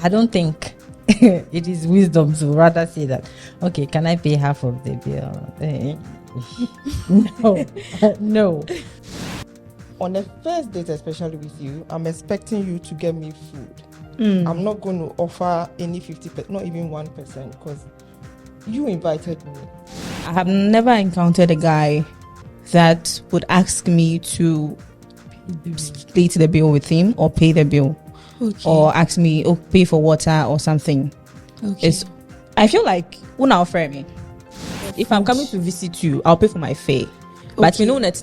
I don't think it is wisdom to rather say that, okay, can I pay half of the bill? No. On the first date, especially with you, I'm expecting you to get me food. I'm not going to offer any 50%, not even 1%, because you invited me. I have never encountered a guy that would ask me to split the bill with him or pay the bill, or ask me pay for water or something. I feel like me. If I'm coming to visit you, I'll pay for my fare. But you know that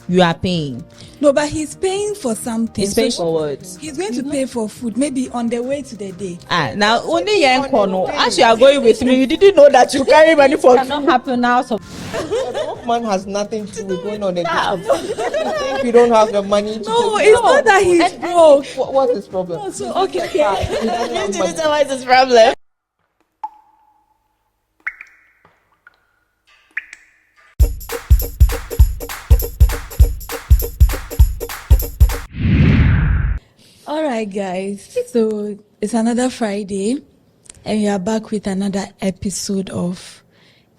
you are paying. No, but he's paying for something. He's paying for what? He's going to pay for food, maybe on the way to the date. Now only as you are going with me, you didn't know that you carry money for. It cannot happen now. So A man has nothing to do with going on a date. You think you don't have the money to No, it's not that he's broke. What's his problem? No, so okay. What is his problem? All right, guys. So it's another Friday, and we are back with another episode of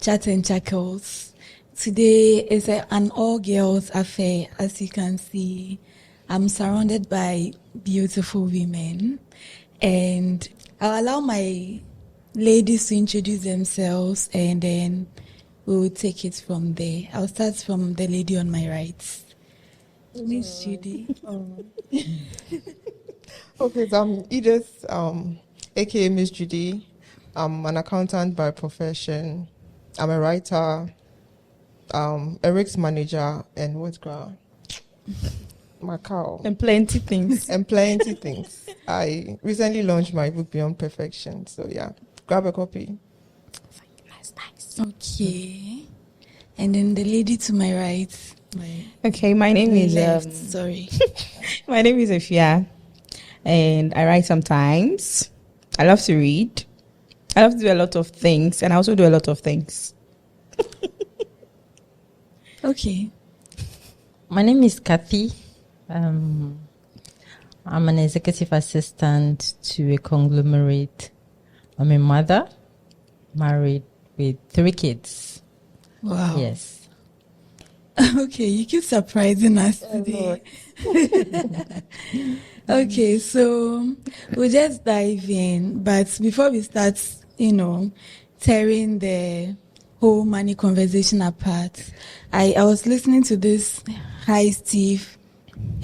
Chat and Chuckles. Today is an all-girls affair. As you can see, I'm surrounded by beautiful women, and I'll allow my ladies to introduce themselves, and then we'll take it from there. I'll start from the lady on my right. Miss Judy. Okay, so I'm Edith, aka Miss Judy. I'm an accountant by profession. I'm a writer, a risk manager, and what's ground? Macau. And plenty things. I recently launched my book Beyond Perfection. So yeah, grab a copy. Nice. Okay. And then the lady to my right. Okay, my name is sorry. My name is Afia, and I write sometimes. I love to read. I love to do a lot of things, and I also do a lot of things. Okay. my name is Kathy. I'm an executive assistant to a conglomerate. I'm a mother, married with 3 kids. Wow. Yes. Okay, you keep surprising us today. Okay, so we'll just dive in. But before we start, tearing the whole money conversation apart, I was listening to this Hi Steve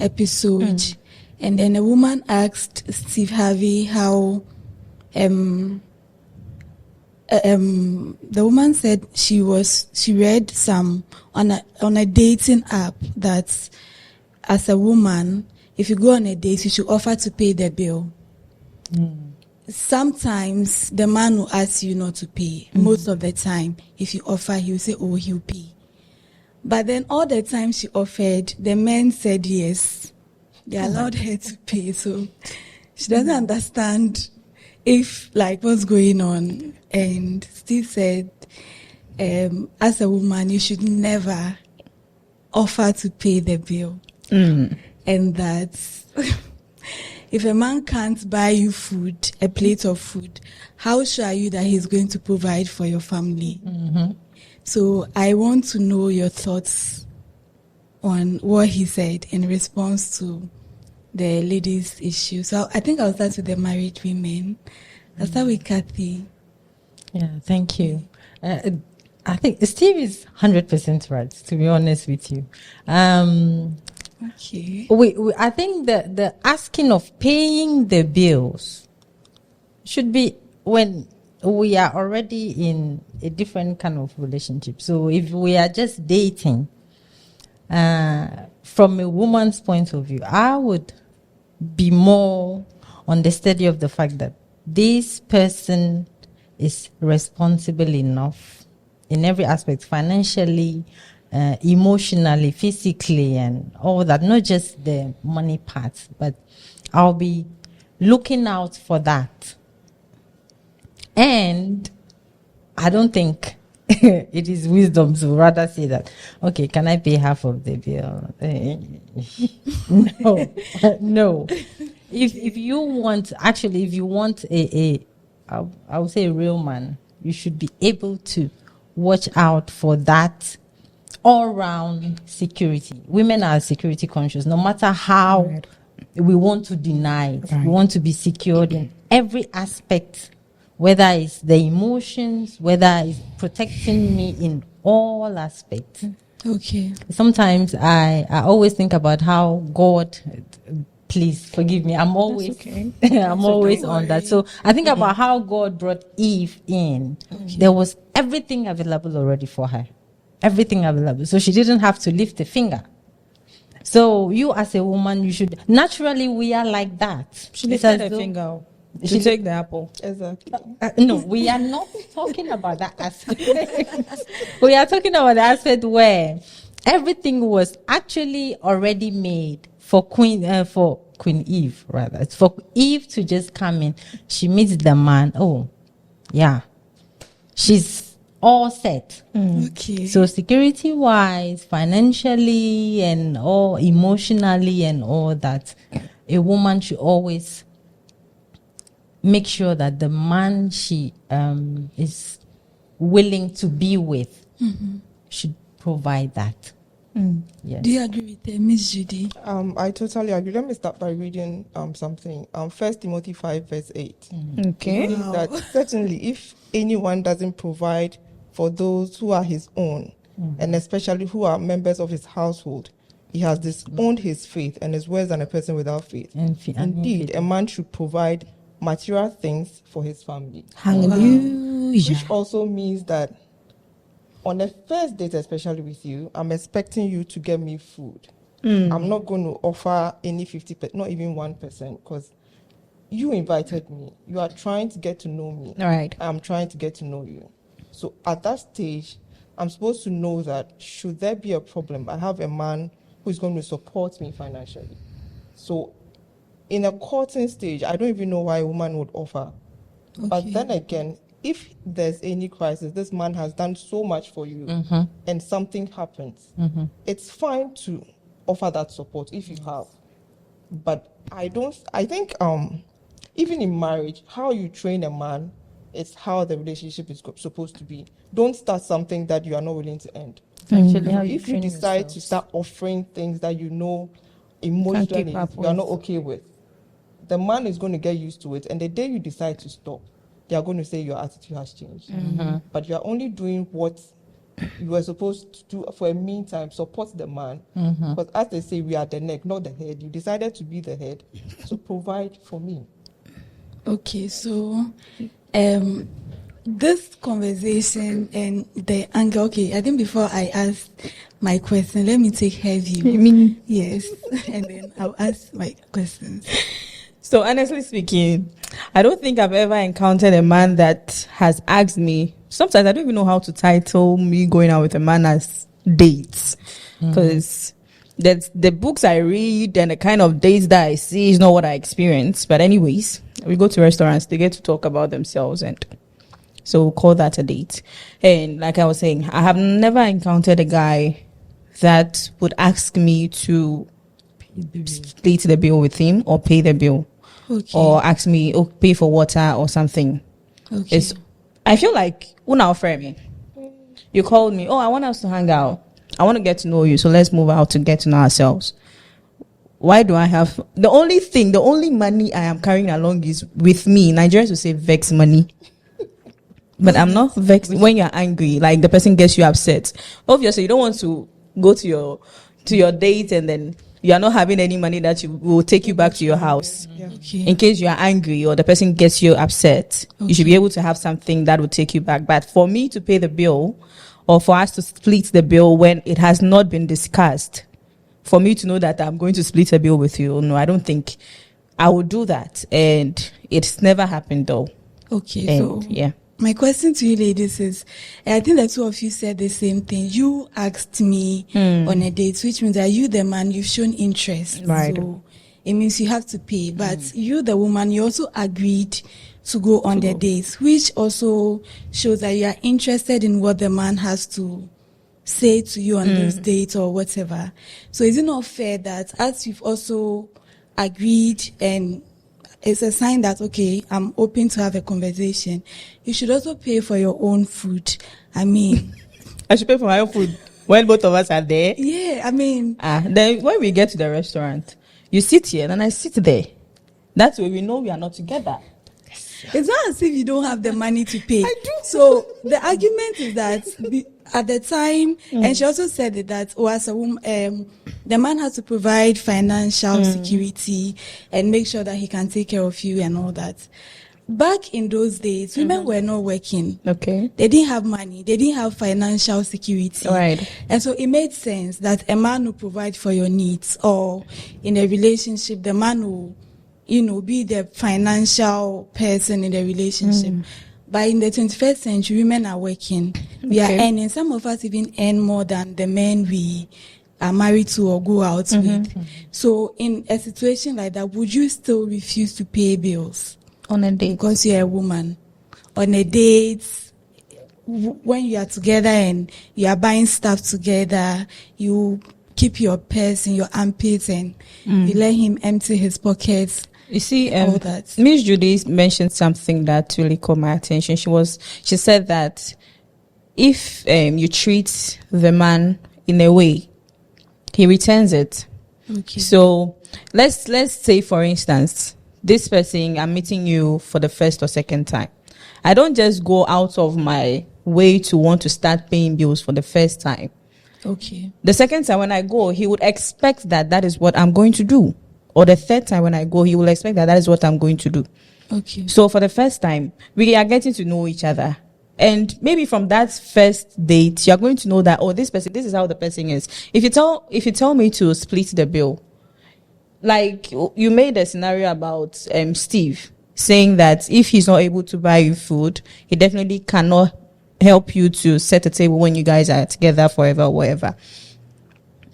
episode, and then a woman asked Steve Harvey how the woman said she read some on a dating app that as a woman, if you go on a date, you should offer to pay the bill. Sometimes the man will ask you not to pay. Most of the time, if you offer, he'll say, "Oh, he'll pay." But then all the time she offered, the men said yes. They allowed her to pay. So she doesn't understand what's going on. And Steve said, as a woman, you should never offer to pay the bill. And that if a man can't buy you food, a plate of food, how sure are you that he's going to provide for your family? So I want to know your thoughts on what he said in response to the ladies' issue. So I think I'll start with the married women. I'll start with Kathy. Yeah, thank you. I think Steve is 100% right, to be honest with you. Okay. I think the asking of paying the bills should be when we are already in a different kind of relationship. So if we are just dating, from a woman's point of view, I would be more on the study of the fact that this person is responsible enough in every aspect, financially, emotionally, physically, and all that, not just the money part, but I'll be looking out for that. And I don't think it is wisdom to rather say that, okay, can I pay half of the bill? No. if you want I would say a real man, you should be able to watch out for that all-round security. Women are security conscious, no matter how we want to deny it. We want to be secured in every aspect, whether it's the emotions, whether it's protecting me in all aspects. Okay. Sometimes I always think about how God, please forgive me, I'm always I'm always on that. So I think about how God brought Eve in. There was everything available already for her. Everything available. So she didn't have to lift a finger. So you as a woman, you should, naturally we are like that. She lifted her finger to take the apple. Exactly. No, we are not talking about that aspect. We are talking about the aspect where everything was actually already made for Queen Eve, rather. It's for Eve to just come in. She meets the man. Oh, yeah. She's all set. Okay. So security wise, financially, and all emotionally and all that, a woman should always make sure that the man she is willing to be with should provide that. Yes. Do you agree with Miss Judy? I totally agree. Let me start by reading something. 1 Timothy 5 verse 8. Okay. It says that certainly if anyone doesn't provide for those who are his own, and especially who are members of his household, he has disowned his faith and is worse than a person without faith. Indeed, a man should provide material things for his family. Hallelujah. Which also means that on the first date, especially with you, I'm expecting you to get me food. I'm not going to offer any 50%, not even 1%, because you invited me. You are trying to get to know me. Right. I'm trying to get to know you. So at that stage, I'm supposed to know that should there be a problem, I have a man who is going to support me financially. So in a courting stage, I don't even know why a woman would offer. Okay. But then again, if there's any crisis, this man has done so much for you and something happens, it's fine to offer that support if you have. But I think even in marriage, how you train a man is how the relationship is supposed to be. Don't start something that you are not willing to end. Actually, If you decide to start offering things that you know emotionally you are not okay with, the man is going to get used to it, and the day you decide to stop, they are going to say your attitude has changed. But you are only doing what you were supposed to do for a meantime, support the man. Because as they say, we are the neck, not the head. You decided to be the head, so provide for me. Okay, so this conversation and the angle, okay, I think before I ask my question, let me take her view. You mean? Yes, and then I'll ask my questions. So honestly speaking, I don't think I've ever encountered a man that has asked me. Sometimes I don't even know how to title me going out with a man as dates, because the books I read and the kind of dates that I see is not what I experience. But anyways, we go to restaurants, they get to talk about themselves, and so we'll call that a date. And like I was saying, I have never encountered a guy that would ask me to split the bill with him or pay the bill. Okay. Or ask me, pay for water or something. Okay. I feel like, una friend me. You called me, I want us to hang out. I want to get to know you, so let's move out to get to know ourselves. Why do I have, the only money I am carrying along is with me. Nigerians will say vex money. But I'm not vexed when you're angry, like the person gets you upset. Obviously, you don't want to go to your date and then you are not having any money that will take you back to your house. Okay. In case you are angry or the person gets you upset, you should be able to have something that will take you back. But for me to pay the bill or for us to split the bill when it has not been discussed, for me to know that I'm going to split a bill with you, no, I don't think I would do that. And it's never happened though. Okay, so yeah. My question to you ladies is, I think the two of you said the same thing. You asked me on a date, which means that you, the man, you've shown interest. Right. So it means you have to pay. But you, the woman, you also agreed to go on the dates, which also shows that you are interested in what the man has to say to you on this date or whatever. So is it not fair that as you've also agreed and it's a sign that, okay, I'm open to have a conversation, you should also pay for your own food. I mean, I should pay for my own food when both of us are there. Yeah, I mean. Then when we get to the restaurant, you sit here and I sit there. That's where we know we are not together. It's not as if you don't have the money to pay. I do. So the argument is that at the time, and she also said that as a woman, the man has to provide financial security and make sure that he can take care of you and all that. Back in those days, women were not working. Okay. They didn't have money. They didn't have financial security. Right. And so it made sense that a man will provide for your needs, or in a relationship, the man will, be the financial person in the relationship. But in the 21st century, women are working. We are earning. Some of us even earn more than the men we are married to or go out with. So in a situation like that, would you still refuse to pay bills? On a date. Because you're a woman. On a date, when you are together and you are buying stuff together, you keep your purse in your armpits and you let him empty his pockets. You see, all that. Miss Judy mentioned something that really caught my attention. She said that if you treat the man in a way, he returns it. Okay. So let's say, for instance, this person, I'm meeting you for the first or second time. I don't just go out of my way to want to start paying bills for the first time. Okay. The second time when I go, he would expect that is what I'm going to do. Or the third time when I go, he will expect that is what I'm going to do. Okay. So for the first time, we are getting to know each other. And maybe from that first date, you're going to know that, this is how the person is. If you tell me to split the bill, like you made a scenario about Steve saying that if he's not able to buy you food, he definitely cannot help you to set a table when you guys are together forever or whatever.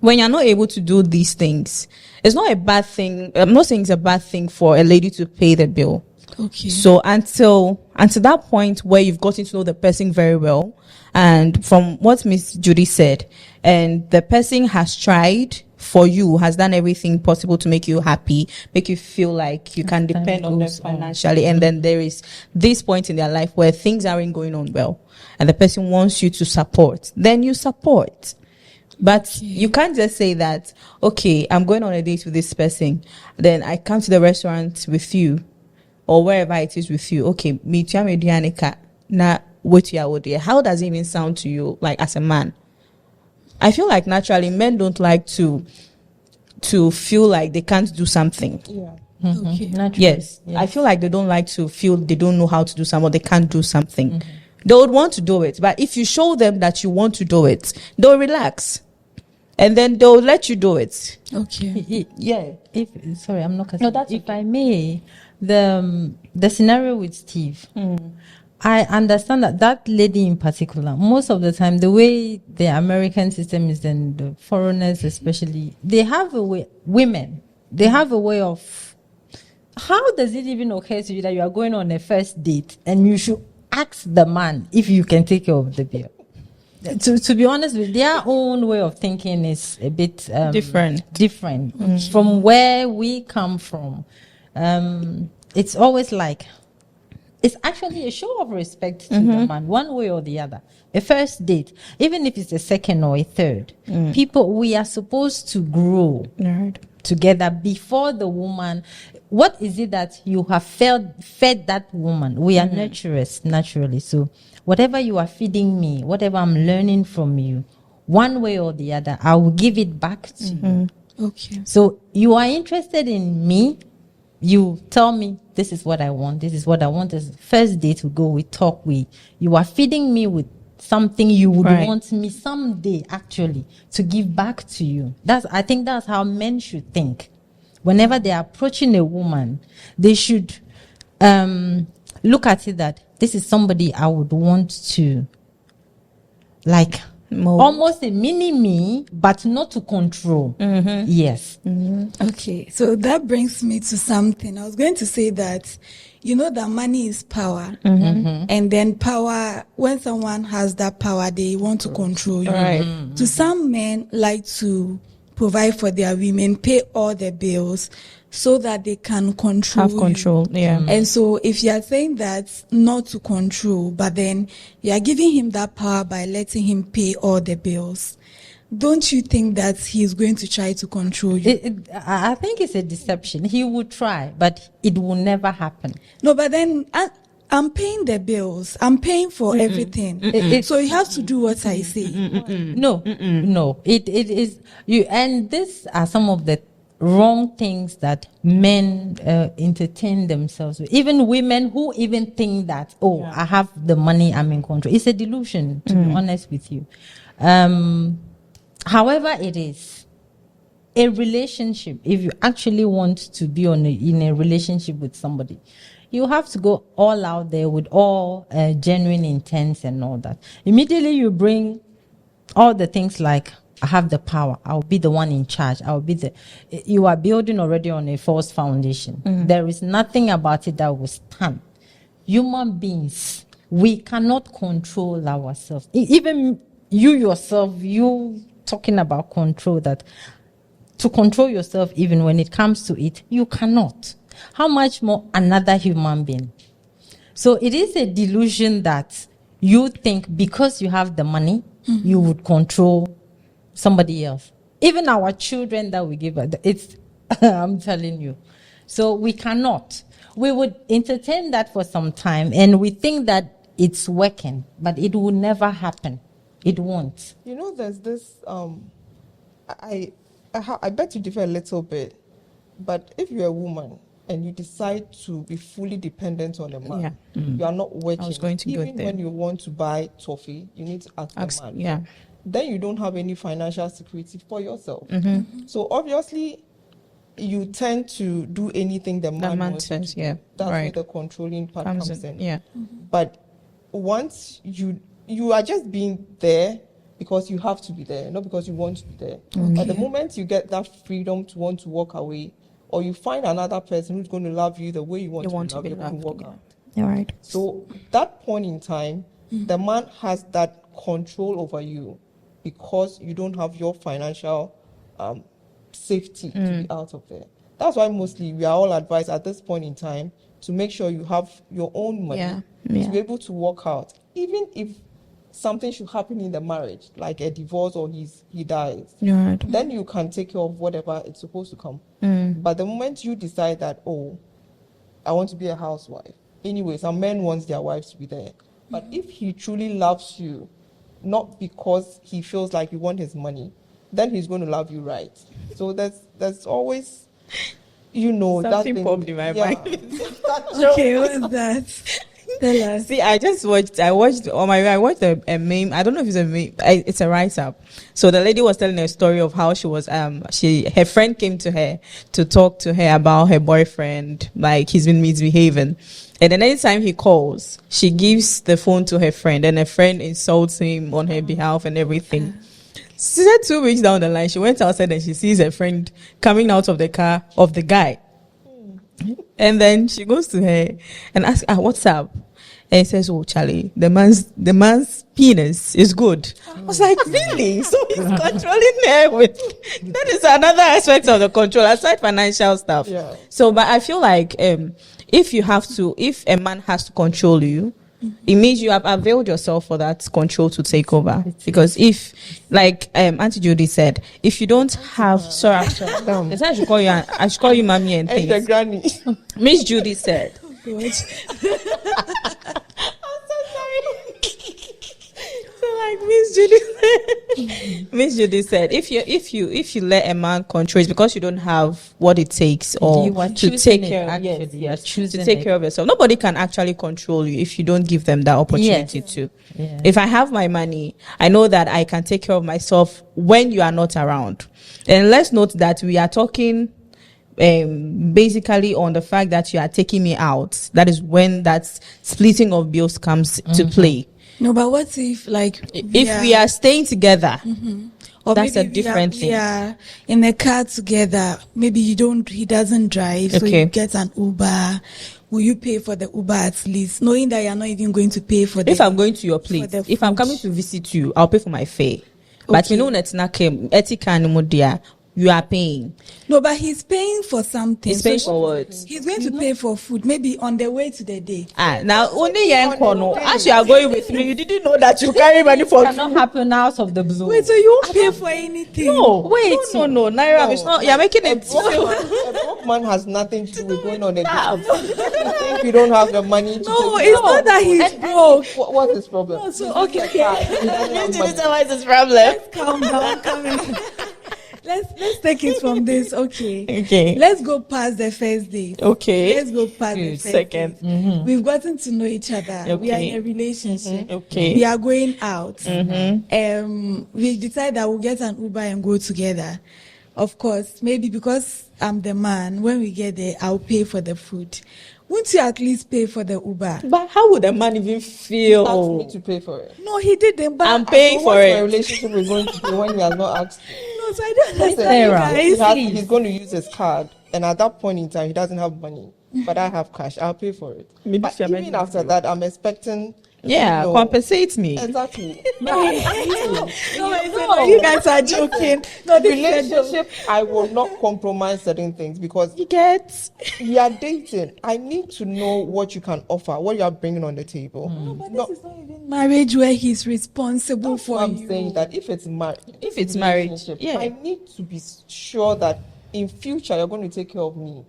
When you're not able to do these things, it's not a bad thing. I'm not saying it's a bad thing for a lady to pay the bill. Okay. So until that point where you've gotten to know the person very well, and from what Miss Judy said, and the person has tried for you, has done everything possible to make you happy, make you feel like you can depend on them financially, and then there is this point in their life where things aren't going on well, and the person wants you to support, then you support. But you can't just say that, okay, I'm going on a date with this person, then I come to the restaurant with you, or wherever it is with you. Okay, meet you, na what you are. How does it even sound to you, like as a man? I feel like naturally men don't like to feel like they can't do something. Yeah. Okay. Yes. I feel like they don't like to feel they don't know how to do something or they can't do something. They would want to do it, but if you show them that you want to do it, they'll relax. And then they'll let you do it. Okay. Yeah. Sorry, I'm not. No, that's if I may, the scenario with Steve, I understand that lady in particular. Most of the time, the way the American system is, and the foreigners especially, they have a way. Women, they have a way of. How does it even occur to you that you are going on a first date and you should ask the man if you can take care of the bill? To be honest with their own way of thinking is a bit different from where we come from. It's always like it's actually a show of respect to the man, one way or the other. A first date, even if it's a second or a third, we are supposed to grow together before the woman. What is it that you have fed that woman? We are nurturers naturally, so whatever you are feeding me, whatever I'm learning from you, one way or the other, I will give it back to you. Okay. So you are interested in me, you tell me, this is what I want, this is what I want. As first date we go, we talk, you are feeding me with something you would want me someday actually to give back to you. I think that's how men should think. Whenever they are approaching a woman, they should look at it that this is somebody I would want to, like, almost a mini-me, but not to control. Yes. Okay, so that brings me to something. I was going to say that, that money is power. And then power, when someone has that power, they want to control you. To some men, like to provide for their women, pay all the bills, so that they can control Have control, you. yeah. And so if you are saying that not to control, but then you are giving him that power by letting him pay all the bills, don't you think that he's going to try to control you? I think it's a deception. He would try, but it will never happen. No, but then I'm paying the bills. I'm paying for everything. So you have to do what I say. No. It is you, and these are some of the wrong things that men entertain themselves with. Even women who even think that, I have the money, I'm in control. It's a delusion, to be honest with you. However it is, a relationship, if you actually want to be in a relationship with somebody, you have to go all out there with all genuine intents and all that. Immediately you all the things like, I have the power, I'll be the one in charge, you are building already on a false foundation. There is nothing about it that will stand. Human beings, we cannot control ourselves. Even you yourself, you talking about control, that to control yourself, even when it comes to it, you cannot. How much more another human being? So it is a delusion that you think because you have the money, you would control somebody else. Even our children that we give, it's, I'm telling you. So we cannot. We would entertain that for some time and we think that it's working, but it will never happen. It won't. You know, there's this, I bet you differ a little bit, but if you're a woman and you decide to be fully dependent on a man, you are not working. I was going to Even when you want to buy toffee, you need to ask the man. Yeah. Then you don't have any financial security for yourself. So obviously, you tend to do anything the man says. That's where the controlling part comes in. Yeah. But once you are just being there because you have to be there, not because you want to be there. At the moment you get that freedom to want to walk away, or you find another person who's going to love you the way you want to be loved, you're going to walk out. You're right. So that point in time, the man has that control over you because you don't have your financial safety to be out of there. That's why mostly we are all advised at this point in time to make sure you have your own money to be able to walk out. Even if something should happen in the marriage, like a divorce or he dies, then you can take care of whatever it's supposed to come. But the moment you decide that, I want to be a housewife, anyway, some men want their wives to be there. But if he truly loves you, not because he feels like you want his money, then he's going to love you right. So that's always, something that thing popped in my mind. Okay, what's that? Tell us. See, I watched a meme. I don't know if it's a meme. It's a write-up. So the lady was telling a story of how she was, her friend came to her to talk to her about her boyfriend, like he's been misbehaving. And then anytime he calls, she gives the phone to her friend and her friend insults him on her behalf and everything. She said 2 weeks down the line, she went outside and she sees her friend coming out of the car of the guy. And then she goes to her and asks, what's up? And he says, Charlie, the man's penis is good. I was like, really? So he's controlling her with, that is another aspect of the control, aside financial stuff. Yeah. So, but I feel like, if a man has to control you, it means you have availed yourself for that control to take over. Because if, like Auntie Judy said, if you don't have, I should call you mommy and things. And the granny. Miss Judy said. God. I'm so sorry. So like Miss Judy said, if you let a man control, it's because you don't have what it takes or to take care of yourself. Nobody can actually control you if you don't give them that opportunity to. Yeah. If I have my money, I know that I can take care of myself when you are not around. And let's note that we are talking basically on the fact that you are taking me out. That is when that splitting of bills comes to play. No, but what if we are staying together? Or that's a different thing. Yeah, in a car together. Maybe he doesn't drive, so you get an Uber. Will you pay for the Uber at least, knowing that you're not even going to pay for the? If I'm going to your place, if I'm coming to visit you, I'll pay for my fare. But you know, it's not etika. you are paying. No, but he's paying for something. He's paying for what? He's going to pay for food, maybe on the way to the date. Now only as you are going with me, you didn't know that you carry money for cannot happen out of the blue. Wait, so you won't pay for anything? No, Wait. no. Nayram, it's not. You're making it. A broke man has nothing to do with going on a date. You think you don't have the money to No, take it's not that he's broke. What's his problem? No, so okay. What is his problem? Calm down, come in. Let's take it from this. Okay. Let's go past the first date. Okay. Let's go past the first Second. date. We've gotten to know each other. We are Okay. in a relationship. Okay. We are going out. We decide that we'll get an Uber and go together. Of course, maybe because I'm the man, when we get there, I'll pay for the food. Won't you at least pay for the Uber? But how would a man even feel? Ask me to pay for it. No, he didn't. But I'm paying for What's my it. relationship is going to be when he has not asked? No, so I don't understand. Sarah, you guys. He's going to use his card, and at that point in time, he doesn't have money. But I have cash. I'll pay for it. Maybe But if you're even meant after to. that, I'm expecting. Yeah, you know, compensate me. Exactly. No, you guys are joking. No, this is a joke. Relationship, I will not compromise certain things because You get. we are dating. I need to know what you can offer, what you are bringing on the table. But No, this is not even marriage where he's responsible for I'm you. saying that if it's marriage, marriage, yeah. I need to be sure that in future you're going to take care of me.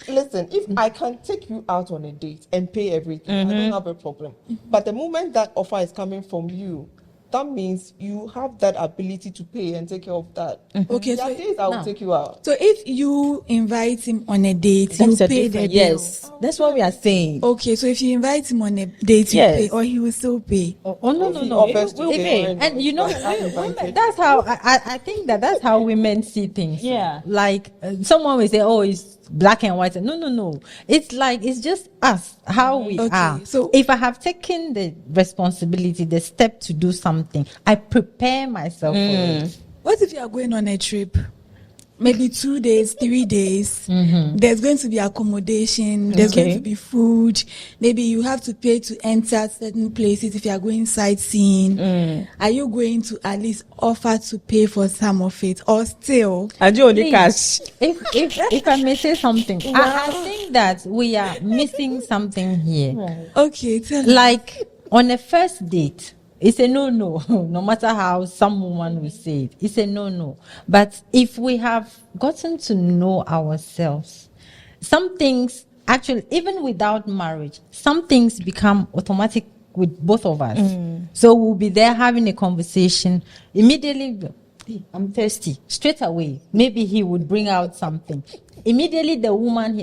Listen, if I can take you out on a date and pay everything, I don't have a problem. But the moment that offer is coming from you, that means you have that ability to pay and take care of that. Okay, There are so days I will take you out. So if you invite him on a date, you That's a pay the different. bill. Yes, that's what we are saying. Okay, so if you invite him on a date, you Yes. pay, or he will still pay. No. He offers to pay. And you know, Invited. women, that's how I think that's how women see things. Yeah. Like someone will say, "Oh, it's black and white." No. It's like it's just us how we Okay, are. so- if I have taken the responsibility, the step to do something, I prepare myself for it. What if you are going on a trip? Maybe 2 days, 3 days. There's going to be accommodation. There's Okay. going to be food. Maybe you have to pay to enter certain places if you are going sightseeing. Are you going to at least offer to pay for some of it, or still? And you only Please, cash. If I may say something, I think that we are missing something here. Okay, tell me. Like on a first date, it's a no. No matter how some woman will say it, it's a no. But if we have gotten to know ourselves, some things actually, even without marriage, some things become automatic with both of us. So we'll be there having a conversation immediately. "Hey, I'm thirsty." Straight away, maybe he would bring out something. Immediately, the woman,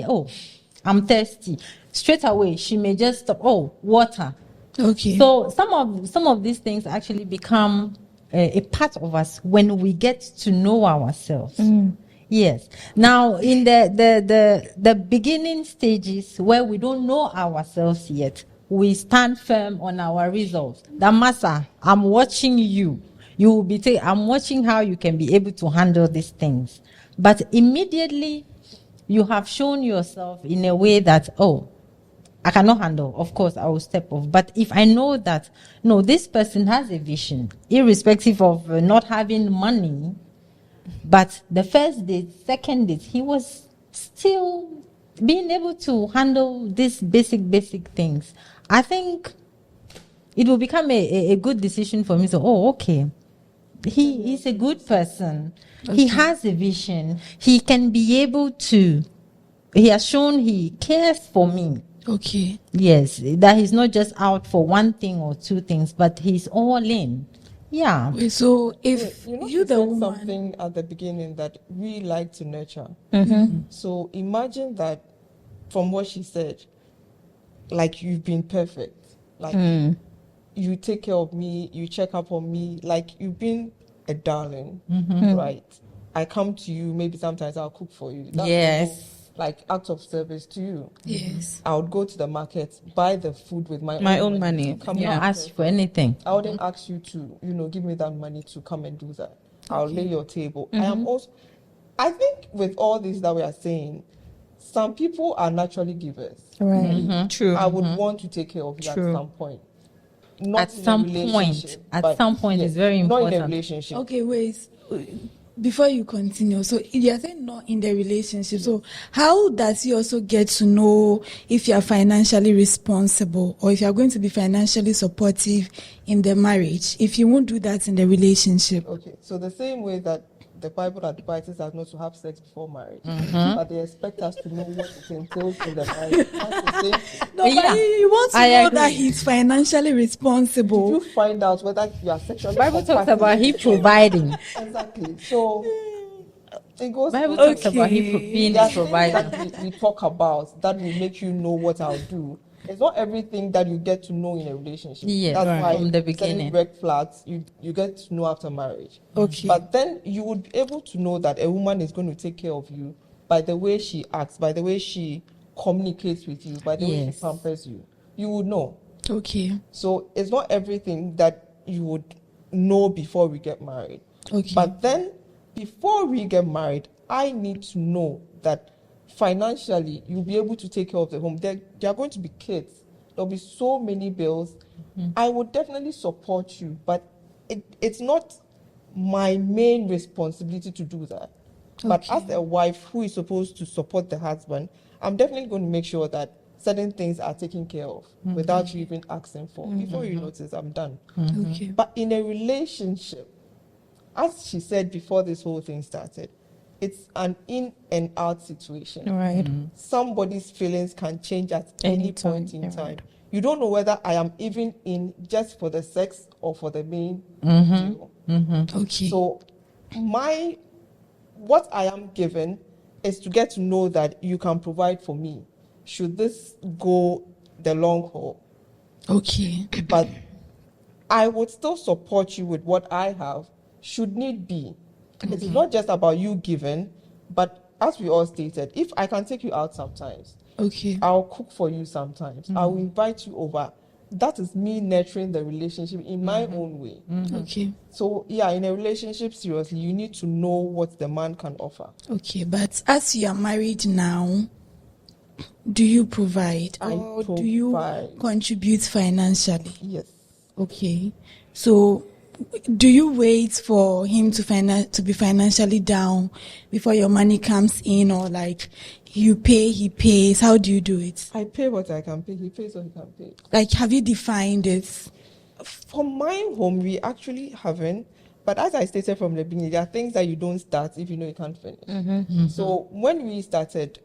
I'm thirsty. Straight away, she may just stop. "Oh, water." Okay. So some of these things actually become a part of us when we get to know ourselves. Yes. Now in the beginning stages where we don't know ourselves yet, we stand firm on our results. That master, I'm watching you. You will be I'm watching how you can be able to handle these things. But immediately you have shown yourself in a way that, oh, I cannot handle, of course, I will step off. But if I know that, no, this person has a vision, irrespective of not having money, but the first date, second date, he was still being able to handle these basic things. I think it will become a good decision for me. So, oh, okay, he is a good person. He has a vision. He can be able to, he has shown he cares for me. Okay. Yes, that he's not just out for one thing or two things, but he's all in. Yeah. Wait, so if You know, you she the said woman, something at the beginning that we like to nurture. So imagine that from what she said, like you've been perfect. Like you take care of me, you check up on me, like you've been a darling, right? I come to you, maybe sometimes I'll cook for you. That's Yes. like act of service to you. yes, I would go to the market, buy the food with my own money. Come You don't back ask for anything. I wouldn't ask you to, give me that money to come and do that. I'll lay your table. I am also, I think with all this that we are saying, some people are naturally givers. Right. True. I would want to take care of you True. at some point. Not At in a some point. relationship, At but some point, yes, it's very Not in a important. relationship. okay, wait. before you continue, so you're saying not in the relationship. So how does he also get to know if you're financially responsible or if you're going to be financially supportive in the marriage, if you won't do that in the relationship? Okay, so the same way that the Bible advises us not to have sex before marriage, but they expect us to know what it entails in the marriage. That's the same thing. No, but you want to know that he's financially responsible. You find out whether you are sexually Bible talks compatible. about he providing. Exactly. So it goes. Bible talks about he being There are the things provider. that we talk about that will make you know what I'll do. It's not everything that you get to know in a relationship. Yes, that's right. why From the beginning. red flags you get to know after marriage. Okay. But then you would be able to know that a woman is going to take care of you by the way she acts, by the way she communicates with you, by the way she pampers you. You would know. Okay. So it's not everything that you would know before we get married. Okay. But then before we get married, I need to know that financially you'll be able to take care of the home. There are going to be kids. There'll be so many bills. I would definitely support you, but it's not my main responsibility to do that. But as a wife who is supposed to support the husband, I'm definitely going to make sure that certain things are taken care of without you even asking for. Before you notice, I'm done. Okay. But in a relationship, as she said before this whole thing started, it's an in and out situation. Right. Somebody's feelings can change at any point in time. Right. You don't know whether I am even in just for the sex or for the main deal. Okay. So what I am given is to get to know that you can provide for me should this go the long haul. Okay. But I would still support you with what I have should need be. It's not just about you giving, but as we all stated, if I can take you out sometimes, Okay. I'll cook for you sometimes, I'll invite you over. That is me nurturing the relationship in my own way. Okay. So yeah, in a relationship, seriously, you need to know what the man can offer. Okay. But as you are married now, do you provide I or do you provide. contribute financially? Yes. Okay. So do you wait for him to be financially down before your money comes in, or like you pay, he pays? How do you do it? I pay what I can pay. He pays what he can pay. Like, have you defined it? For my home, we actually haven't. But as I stated from the beginning, there are things that you don't start if you know you can't finish. So when we started,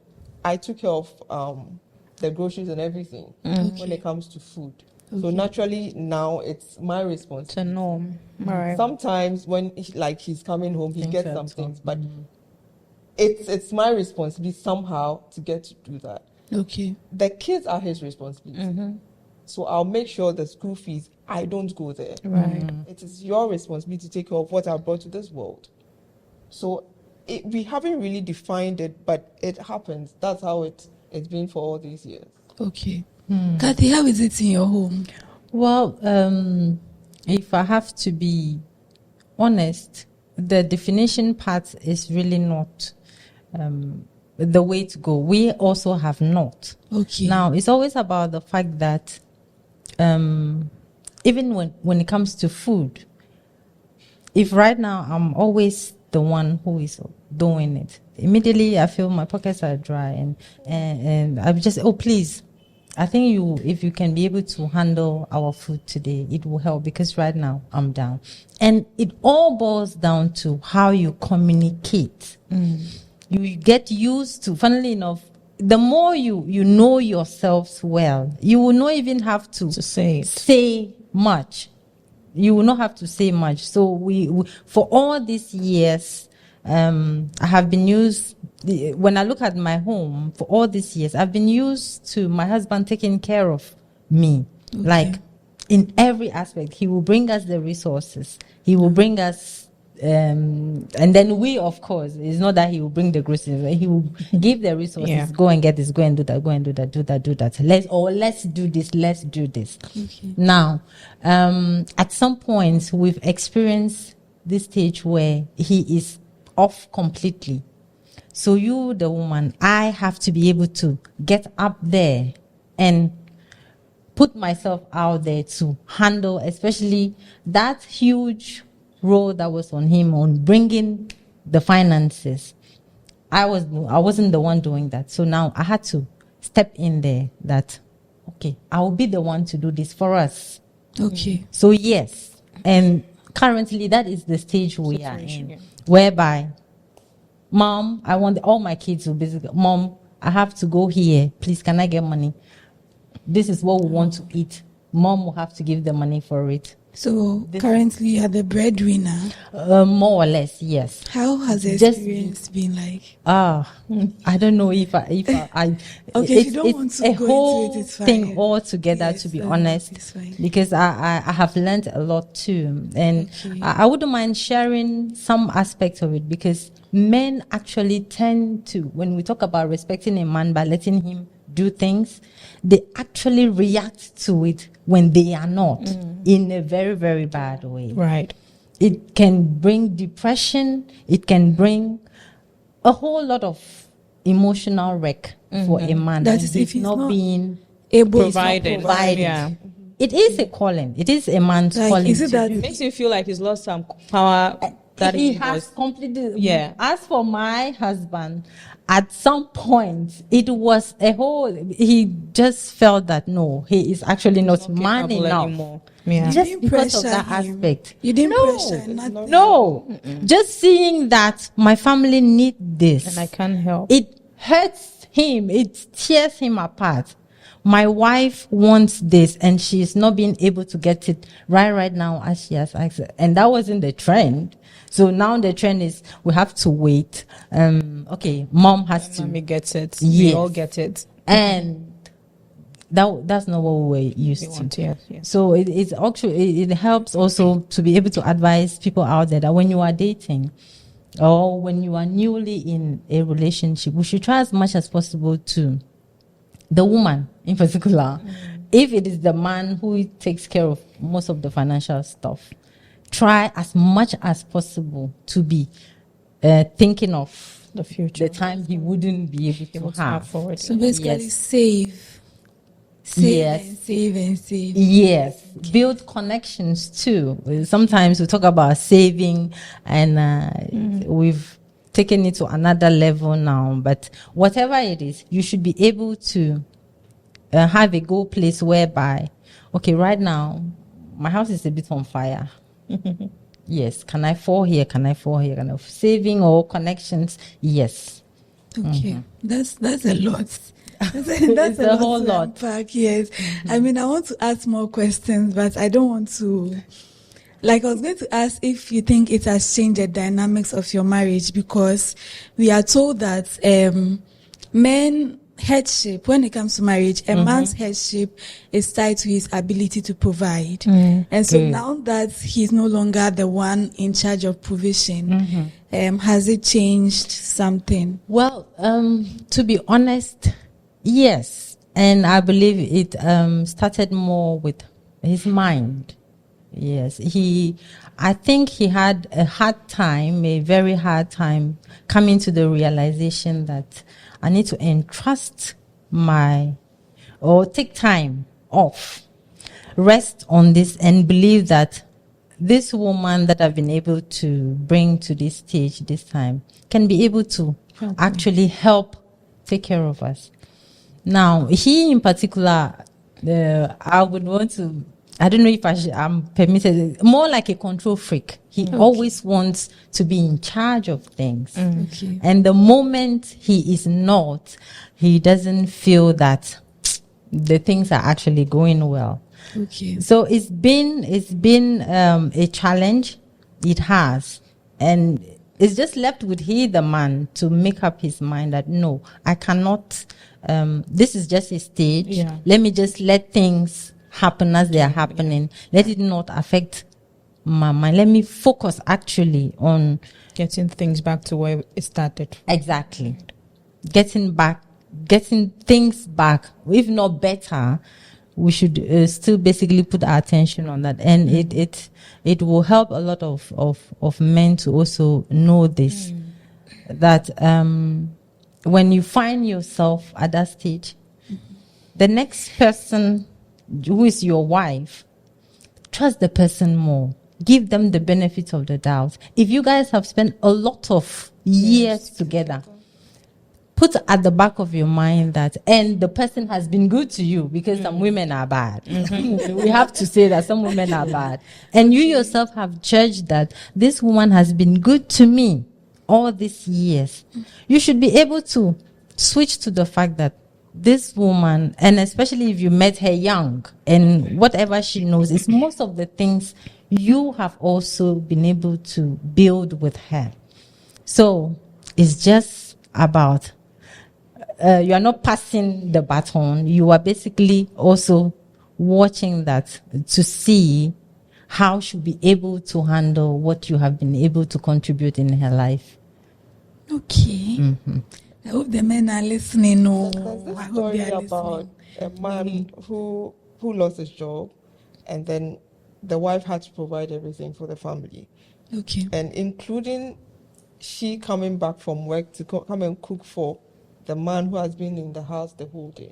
I took care of the groceries and everything when it comes to food. So naturally now it's my responsibility. It's a norm. All right. Sometimes when he's coming home, he gets some things, but it's my responsibility somehow to get to do that. Okay. The kids are his responsibility. So I'll make sure the school fees, I don't go there. Right. It is your responsibility to take care of what I brought to this world. So we haven't really defined it, but it happens. That's how it's been for all these years. Okay. Kathy, how is it in your home? Well, if I have to be honest, the definition part is really not the way to go. We also have not. Okay. Now, it's always about the fact that even when it comes to food, if right now I'm always the one who is doing it, immediately I feel my pockets are dry and I'm just, oh, please, I think if you can be able to handle our food today, it will help, because right now I'm down. And it all boils down to how you communicate. You get used to, funnily enough, the more you know yourselves well, you will not even have to say much. You will not have to say much. So we for all these years, I have been used, when I look at my home, for all these years, I've been used to my husband taking care of me. Okay. Like, in every aspect. He will bring us the resources. He will bring us, and then we, of course, it's not that he will bring the groceries. He will give the resources. Yeah. Go and get this, go and do that, go and do that, do that, do that. Let's do this, let's do this. Okay. Now, at some point, we've experienced this stage where he is off completely. So you, the woman, I have to be able to get up there and put myself out there to handle, especially that huge role that was on him, on bringing the finances. I wasn't the one doing that. So now I had to step in there that, okay, I will be the one to do this for us. Okay. So yes. And currently that is the stage we are in, whereby, Mom, I want all my kids to basically, Mom, I have to go here. Please, can I get money? This is what we want to eat. Mom will have to give the money for it. So currently you are the breadwinner. More or less, yes. How has the Just- experience been like? I don't know if I Okay, if you don't want to a go whole into it, it's fine. thing altogether, Yes, to be it's honest, fine. because I have learned a lot too, and Okay. I wouldn't mind sharing some aspects of it, because men actually tend to, when we talk about respecting a man by letting him do things, they actually react to it when they are not, in a very, very bad way. Right. It can bring depression. It can bring a whole lot of emotional wreck for a man. That when is if he's not being Able Provided. provided. Yeah. It is a calling. It is a man's Like, calling. is it to that do. It makes you feel like he's lost some power that he he has was. completely? Yeah. As for my husband, at some point it was a whole. He just felt that no, he is actually not man capable enough. anymore. Yeah. Just didn't because of pressure that him. aspect. You didn't No. pressure nothing. No, just seeing that my family need this, And I can't help. it hurts him. It tears him apart. My wife wants this, and she's not being able to get it right now as she has asked. And that wasn't the trend. So now the trend is we have to wait. Okay, mom has to, Mommy gets it. Yes. We all get it. and that's not what we were used We to. want, yes. So it's actually, it helps also to be able to advise people out there that when you are dating or when you are newly in a relationship, we should try as much as possible to the woman in particular. If it is the man who takes care of most of the financial stuff, try as much as possible to be thinking of The future. the time he wouldn't be able to What's have. forward. So basically, Yes. save Yes. and save and save. Yes, build connections too. Sometimes we talk about saving, and we've taken it to another level now. But whatever it is, you should be able to have a goal place whereby, okay, right now my house is a bit on fire. Yes, can I fall here? Can I fall here? Kind of saving or connections? Yes. Okay, that's a lot. That's It's a whole to lot. unpack, yes. I mean, I want to ask more questions, but I don't want to. Like, I was going to ask if you think it has changed the dynamics of your marriage, because we are told that men headship, when it comes to marriage, a man's headship is tied to his ability to provide. And so Good. now that he's no longer the one in charge of provision, has it changed something? Well, to be honest, yes. And I believe it started more with his mind. Yes. I think he had a very hard time coming to the realization that I need to entrust take time off, rest on this, and believe that this woman that I've been able to bring to this stage this time can be able to actually help take care of us. Now, he in particular, I would want to, I don't know if I'm permitted, more like a control freak. He always wants to be in charge of things. Okay. And the moment he is not, he doesn't feel that the things are actually going well. Okay. So it's been a challenge. It has, and it's just left with the man to make up his mind that no, I cannot. This is just a stage. Yeah. Let me just let things happen as they are happening. Let it not affect my mind. Let me focus actually on Getting things back to where it started. exactly getting things back, if not better. We should still basically put our attention on that, and it will help a lot of men to also know this, that when you find yourself at that stage, the next person who is your wife, trust the person more. give them the benefit of the doubt. If you guys have spent a lot of years together, put at the back of your mind that, and the person has been good to you, because some women are bad. We have to say that some women are bad. And you yourself have judged that this woman has been good to me all these years. You should be able to switch to the fact that this woman, and especially if you met her young, and whatever she knows is most of the things you have also been able to build with her. So it's just about, you are not passing the baton. You are basically also watching that to see how she'll be able to handle what you have been able to contribute in her life. Okay. I hope the men are listening. No, There's this I hope story they are about listening. a man who lost his job, and then the wife had to provide everything for the family, Okay. and including she coming back from work to come and cook for the man who has been in the house the whole day.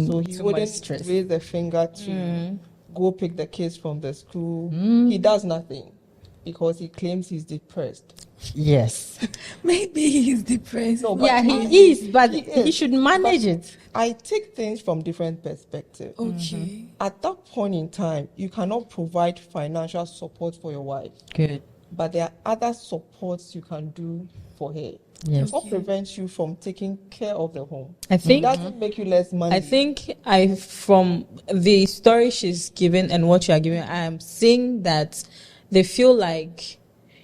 So he Too much wouldn't stress. raise a finger to go pick the kids from the school. He does nothing because he claims he's depressed. Yes. Maybe he's depressed. No, but Yeah, he is, but he he is. should manage But it. I take things from different perspectives. Okay. At that point in time, you cannot provide financial support for your wife, Good. but there are other supports you can do for her. Yes. What prevents you from taking care of the home? I think It doesn't make you less money. I think from the story she's given and what you are giving, I am seeing that they feel like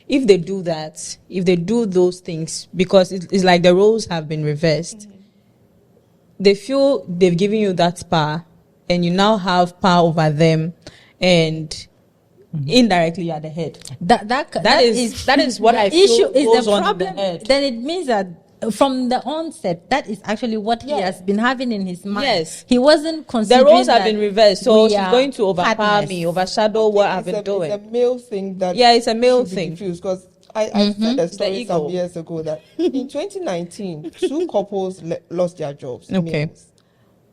if they do that, if they do those things, because it's like the roles have been reversed, they feel they've given you that power, and you now have power over them, and indirectly you are the head. That is what I the feel issue is goes the on in the problem. head. Then it means that from the onset, that is actually what he has been having in his mind. Yes. He wasn't The considering roles have that been reversed, so we she's are going to overpower partners. me, overshadow what I've been It's doing. a male thing that Yeah, it's a male should be thing. diffused, because I said a story ego. some years ago that in 2019, two couples lost their jobs. Okay. Males.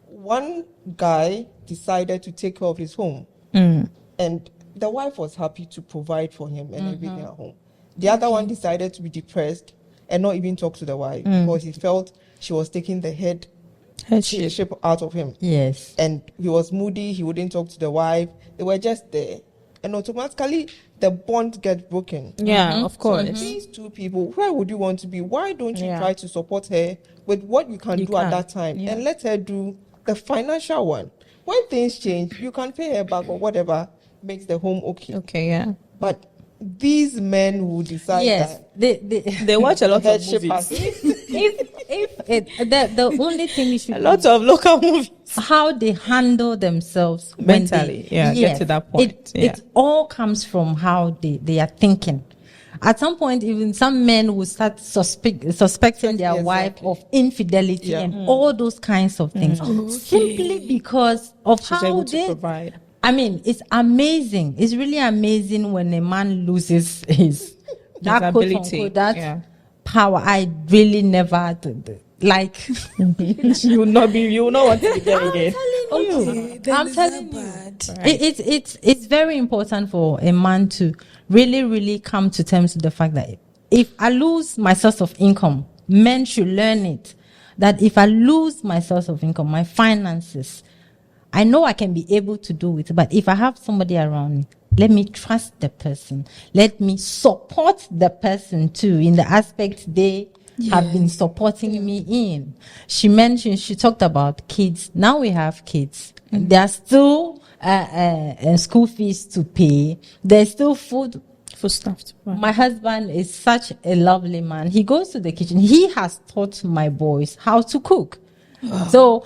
One guy decided to take care of his home, and the wife was happy to provide for him and everything at home. The other one decided to be depressed and not even talk to the wife because he felt she was taking the headship out of him. Yes. And he was moody, he wouldn't talk to the wife. They were just there. And automatically, the bond gets broken. Yeah, of So course. these two people, where would you want to be? Why don't you Yeah. try to support her with what you can do at can, that time, yeah. and let her do the financial one? When things change, you can pay her back or whatever makes the home okay. Okay, yeah. But these men who decide Yes. that They watch a lot of headship movies. has The only thing you should A lot of local movies. how they handle themselves Mentally, when they, get to that point, It all comes from how they are thinking. At some point, even some men will start suspecting their wife Exactly. of infidelity Yeah. and all those kinds of things, simply because of She's how able to they. provide. I mean, it's amazing. It's really amazing when a man loses his that quote ability, unquote, that yeah. power. I really never like. You will not want to be there again. Okay, then I'm is telling that you. bad? It's very important for a man to really come to terms with the fact that if I lose my source of income, men should learn it. That if I lose my source of income, my finances, I know I can be able to do it. But if I have somebody around me, let me trust the person. Let me support the person too in the aspect they have been supporting me in. She talked about kids. Now we have kids. There are still school fees to pay. There's still food. For stuff to buy. My husband is such a lovely man. He goes to the kitchen. He has taught my boys how to cook. So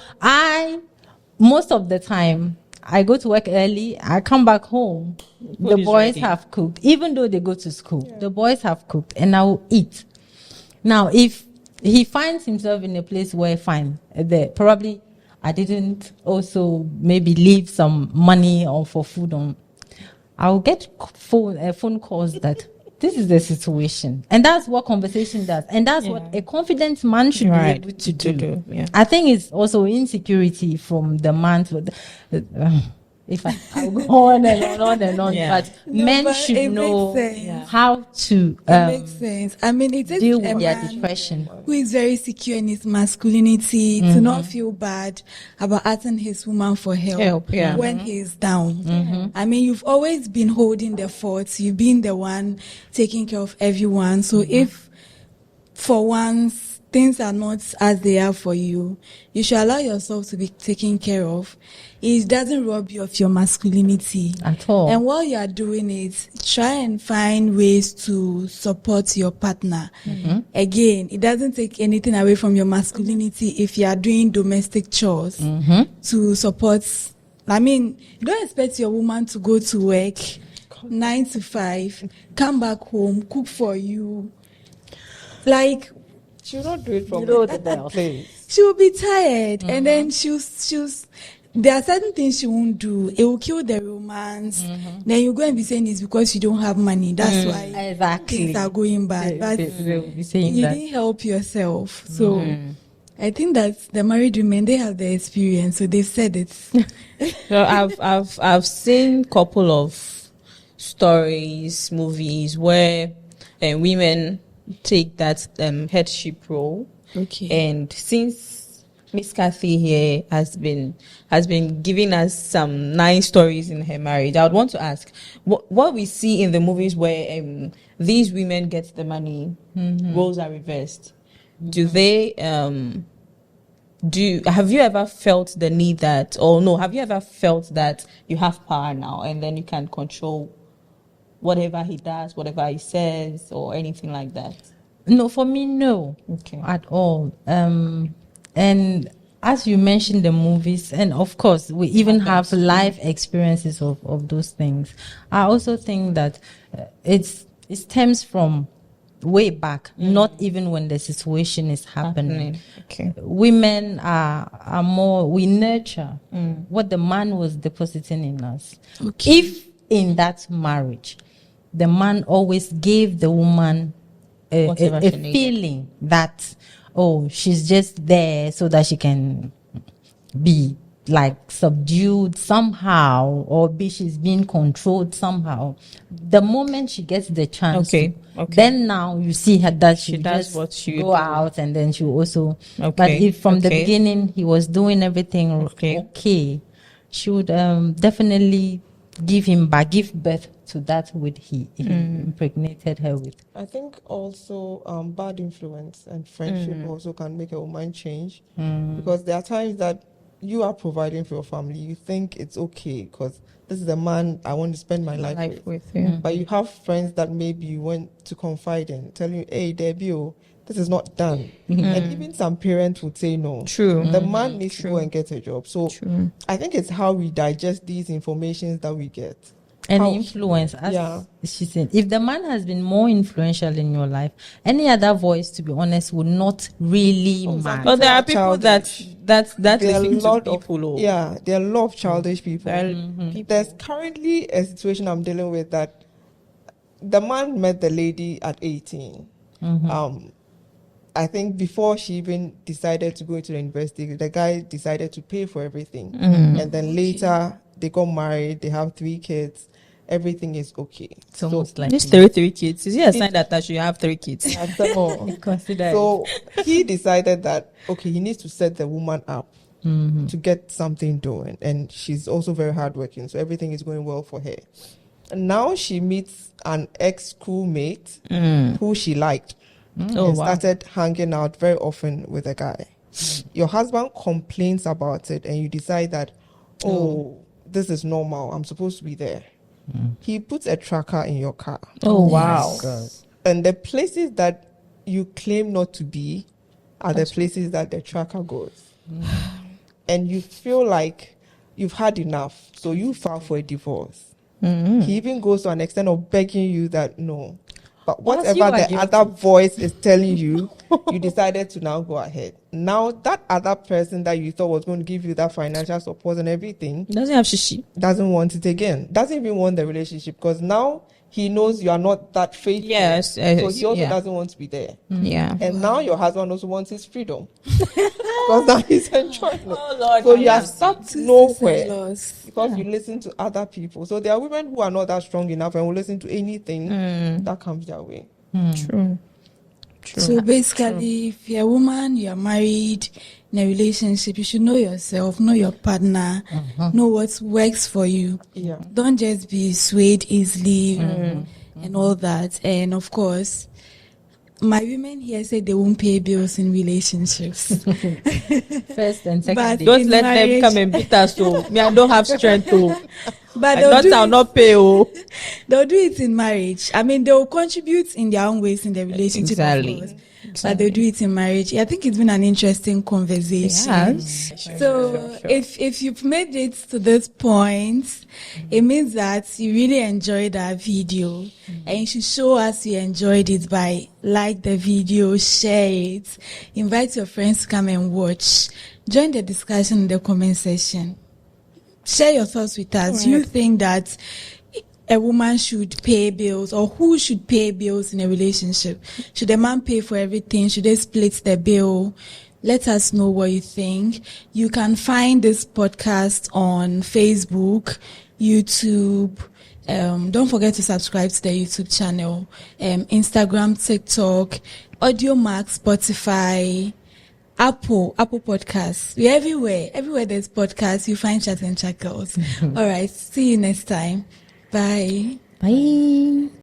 most of the time, I go to work early. I come back home. The is boys ready. have cooked. Even though they go to school, the boys have cooked and I will eat. Now, if he finds himself in a place where, fine, probably I didn't also maybe leave some money or for food on, I'll get phone calls that this is the situation. And that's what conversation does. And that's what a confident man should be able to do. Yeah. I think it's also insecurity from the man to If I'll go on and on, Yeah. but No, men but should it know makes sense. how to It makes sense. I mean, it takes deal a with their man depression. who is very secure in his masculinity to not feel bad about asking his woman for help, yeah. when he's down. I mean, you've always been holding the fort. You've been the one taking care of everyone. So if for once things are not as they are for you, you should allow yourself to be taken care of. It doesn't rob you of your masculinity At all. And while you are doing it, try and find ways to support your partner. Again, it doesn't take anything away from your masculinity if you are doing domestic chores to support. I mean, you don't expect your woman to go to work 9 to 5, come back home, cook for you. Like, She will not do it from the place. she will be tired, and then she'll there are certain things she won't do. It will kill the romance. Then you go and be saying it's because you don't have money. That's why Exactly. things are going bad. But They'll be saying you that. didn't help yourself. So I think that the married women, they have the experience, so they've said it. So I've seen couple of stories, movies where women take that headship role. Okay. And since Miss Kathy here has been giving us some nice stories in her marriage, I would want to ask what we see in the movies where these women get the money, roles are reversed. Do they have you ever felt the need that, or no, have you ever felt that you have power now and then you can control whatever he does, whatever he says, or anything like that? No, for me, no. Okay. At all. And as you mentioned the movies, and of course, we even have life experiences of those things. I also think that it stems from way back, not even when the situation is happening. Okay. Women are more, we nurture what the man was depositing in us. Okay. If in that marriage, the man always gave the woman a Whatever she needed. feeling that, oh, she's just there so that she can be like subdued somehow, or she's being controlled somehow. The moment she gets the chance, Okay. then now you see her that she does just what she go do. out, and then she also. Okay. But if from the Okay. beginning he was doing everything okay, she would definitely give birth to that which he impregnated her with. I think also bad influence and friendship also can make a woman change, because there are times that you are providing for your family. You think it's okay because this is the man I want to spend my life with. yeah. But you have friends that maybe you want to confide in, telling you, hey, Debbie, this is not done. And even some parents would say no. True. The man needs to go and get a job. So I think it's how we digest these informations that we get. And How- influence, as she said, if the man has been more influential in your life, any other voice, to be honest, would not really matter. But there are people Childish. that There are listen a lot to people. of there are a lot of childish people. People. There's currently a situation I'm dealing with that the man met the lady at 18. I think before she even decided to go into the university, the guy decided to pay for everything. And then later they got married, they have 3 kids, everything is okay. It's almost like Just 3 kids. Is it a sign that I should have 3 kids? That's all. consider So he decided that, okay, he needs to set the woman up to get something doing. And she's also very hardworking, so everything is going well for her. And now she meets an ex-schoolmate who she liked. And started hanging out very often with a guy. Your husband complains about it, and you decide that, this is normal, I'm supposed to be there. He puts a tracker in your car. Oh, wow. And the places that you claim not to be are the places that the tracker goes. And you feel like you've had enough, so you file for a divorce. He even goes to an extent of begging you that no. But Once whatever you are the guilty. other voice is telling you, you decided to now go ahead. Now that other person that you thought was going to give you that financial support and everything Doesn't have shishi. doesn't want it again. Doesn't even want the relationship because now he knows you are not that faithful. Yes, so he also yeah. doesn't want to be there. Yeah. And now your husband also wants his freedom because now he's enjoying it. Oh, Lord, So you yeah. are stuck nowhere because you listen to other people. So there are women who are not that strong enough and will listen to anything that comes their way. True. So basically, if you're a woman, you're married, in a relationship, you should know yourself, know your partner, know what works for you. Yeah. Don't just be swayed easily and all that. And of course, my women here say they won't pay bills in relationships. First and second But date. Don't let marriage- them come and beat us. So me, I don't have strength to. But I'll not pay. Oh, they'll do it in marriage. I mean, they'll contribute in their own ways in the relationship. Exactly. Of course, but they'll do it in marriage. I think it's been an interesting conversation. yes. So if you've made it to this point, it means that you really enjoyed our video, and you should show us you enjoyed it by like the video, share it, invite your friends to come and watch, join the discussion in the comment section. Share your thoughts with us. Do you think that a woman should pay bills, or who should pay bills in a relationship? Should a man pay for everything? Should they split the bill? Let us know what you think. You can find this podcast on Facebook, YouTube. Don't forget to subscribe to the YouTube channel, Instagram, TikTok, AudioMax, Spotify, Apple Podcasts. We're everywhere. Everywhere there's podcasts, you find Chat and Chuckles. All right. See you next time. Bye. Bye.